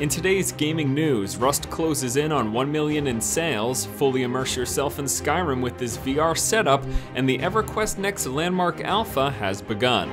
In today's gaming news, Rust closes in on 1 million in sales, fully immerse yourself in Skyrim with this VR setup, and the EverQuest Next Landmark Alpha has begun.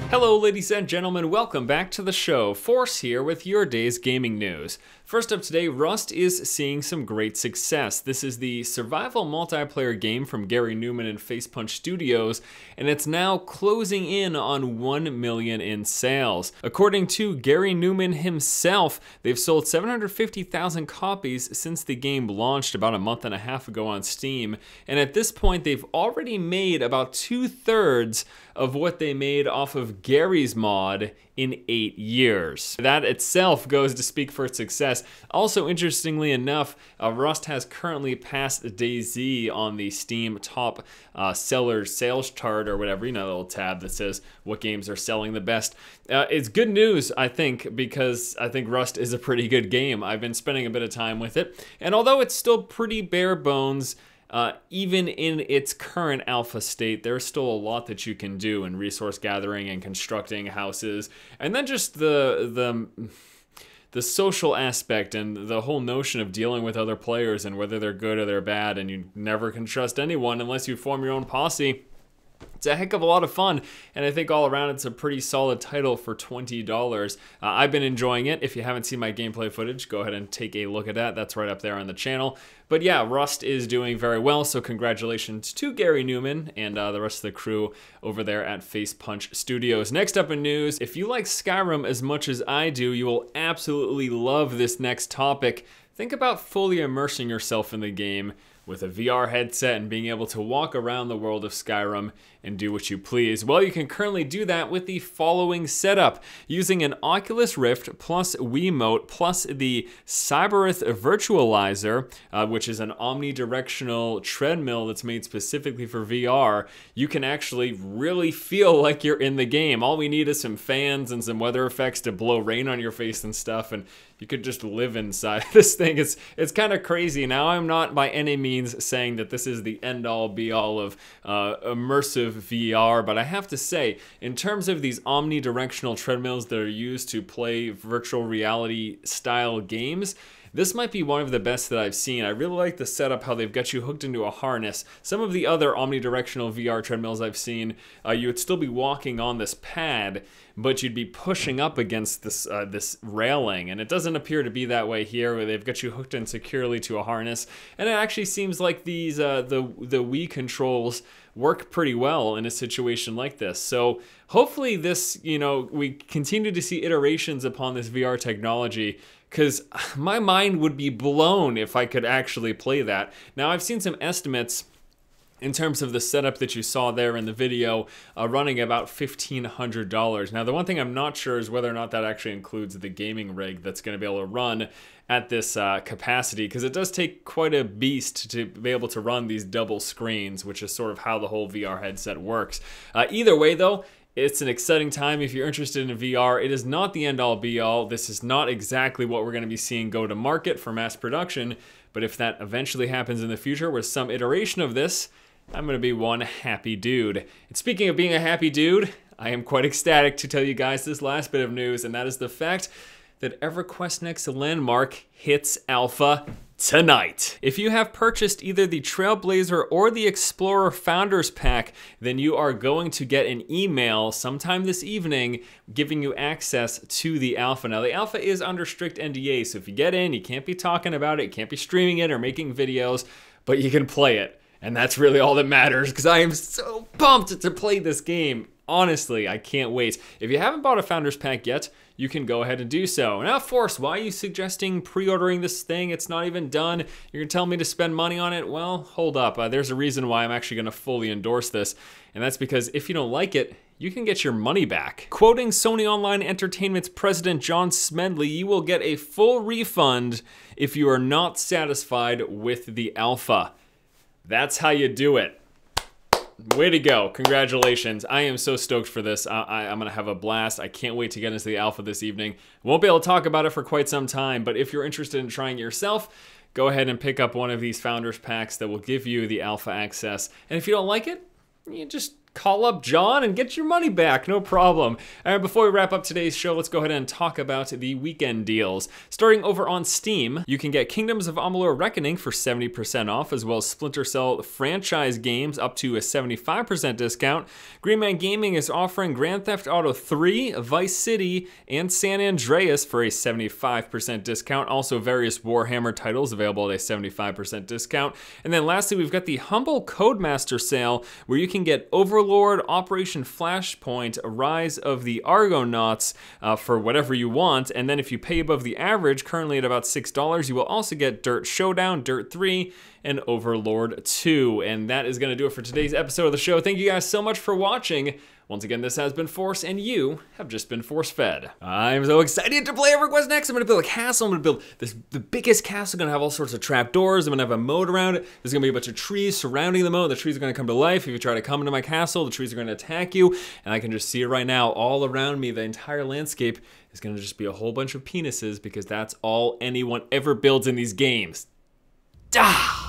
Hello ladies and gentlemen, welcome back to the show. Force here with your day's gaming news. First up today, Rust is seeing some great success. This is the survival multiplayer game from Gary Newman and Facepunch Studios, and it's now closing in on 1 million in sales. According to Gary Newman himself, they've sold 750,000 copies since the game launched about a month and a half ago on Steam, and at this point they've already made about 2/3 of what they made off of Gary's mod in 8 years. That itself goes to speak for its success. Also, interestingly enough, Rust has currently passed DayZ on the Steam top sellers sales chart or whatever, you know, the little tab that says what games are selling the best. It's good news, I think, because I think Rust is a pretty good game. I've been spending a bit of time with it, and although it's still pretty bare bones, even in its current alpha state, there's still a lot that you can do in resource gathering and constructing houses, and then just the social aspect and the whole notion of dealing with other players and whether they're good or they're bad, and you never can trust anyone unless you form your own posse. It's a heck of a lot of fun, and I think all around it's a pretty solid title for $20. I've been enjoying it. If you haven't seen my gameplay footage, go ahead and take a look at that. That's right up there on the channel. But yeah, Rust is doing very well, so congratulations to Gary Newman and the rest of the crew over there at Facepunch Studios. Next up in news, if you like Skyrim as much as I do, you will absolutely love this next topic. Think about fully immersing yourself in the game with a VR headset and being able to walk around the world of Skyrim and do what you please. Well, you can currently do that with the following setup. Using an Oculus Rift plus Wiimote plus the Cybereth Virtualizer, which is an omnidirectional treadmill that's made specifically for VR, you can actually really feel like you're in the game. All we need is some fans and some weather effects to blow rain on your face and stuff, and you could just live inside this thing. It's kind of crazy. Now, I'm not by any means saying that this is the end-all be-all of immersive VR, but I have to say, in terms of these omnidirectional treadmills that are used to play virtual reality style games, this might be one of the best that I've seen. I really like the setup, how they've got you hooked into a harness. Some of the other omnidirectional VR treadmills I've seen, you would still be walking on this pad, but you'd be pushing up against this this railing, and it doesn't appear to be that way here, where they've got you hooked in securely to a harness. And it actually seems like these the Wii controls work pretty well in a situation like this. So hopefully this, you know, we continue to see iterations upon this VR technology, because my mind would be blown if I could actually play that. Now, I've seen some estimates in terms of the setup that you saw there in the video, running about $1,500. Now, the one thing I'm not sure is whether or not that actually includes the gaming rig that's going to be able to run at this capacity, because it does take quite a beast to be able to run these double screens, which is sort of how the whole VR headset works. Either way, though, it's an exciting time if you're interested in VR. It is not the end-all be-all. This is not exactly what we're going to be seeing go to market for mass production, but if that eventually happens in the future with some iteration of this, I'm going to be one happy dude. And speaking of being a happy dude, I am quite ecstatic to tell you guys this last bit of news, and that is the fact that EverQuest Next Landmark hits alpha tonight. If you have purchased either the Trailblazer or the Explorer Founders Pack, then you are going to get an email sometime this evening giving you access to the alpha. Now, the alpha is under strict NDA, so if you get in, you can't be talking about it, you can't be streaming it or making videos, but you can play it. And that's really all that matters, because I am so pumped to play this game. Honestly, I can't wait. If you haven't bought a Founders Pack yet, you can go ahead and do so. Now, Force, why are you suggesting pre-ordering this thing? It's not even done. You're gonna tell me to spend money on it? Well, hold up. There's a reason why I'm actually gonna fully endorse this, and that's because if you don't like it, you can get your money back. Quoting Sony Online Entertainment's president John Smedley, you will get a full refund if you are not satisfied with the alpha. That's how you do it. Way to go. Congratulations. I am so stoked for this. I'm going to have a blast. I can't wait to get into the alpha this evening. Won't be able to talk about it for quite some time, but if you're interested in trying it yourself, go ahead and pick up one of these Founders Packs that will give you the alpha access. And if you don't like it, you just call up John and get your money back, no problem. All right, before we wrap up today's show, let's go ahead and talk about the weekend deals. Starting over on Steam, you can get Kingdoms of Amalur Reckoning for 70% off, as well as Splinter Cell franchise games up to a 75% discount. Green Man Gaming is offering Grand Theft Auto 3, Vice City, and San Andreas for a 75% discount. Also, various Warhammer titles available at a 75% discount. And then lastly, we've got the Humble Codemaster sale, where you can get Overlord, Operation Flashpoint, Rise of the Argonauts for whatever you want. And then if you pay above the average, currently at about $6, you will also get Dirt Showdown, Dirt 3, and Overlord 2. And that is going to do it for today's episode of the show. Thank you guys so much for watching. Once again, this has been Force, and you have just been force-fed. I'm so excited to play EverQuest next. I'm gonna build a castle. I'm gonna build the biggest castle. Gonna have all sorts of trapdoors. I'm gonna have a moat around it. There's gonna be a bunch of trees surrounding the moat. The trees are gonna come to life. If you try to come into my castle, the trees are gonna attack you. And I can just see it right now all around me. The entire landscape is gonna just be a whole bunch of penises, because that's all anyone ever builds in these games. Ah!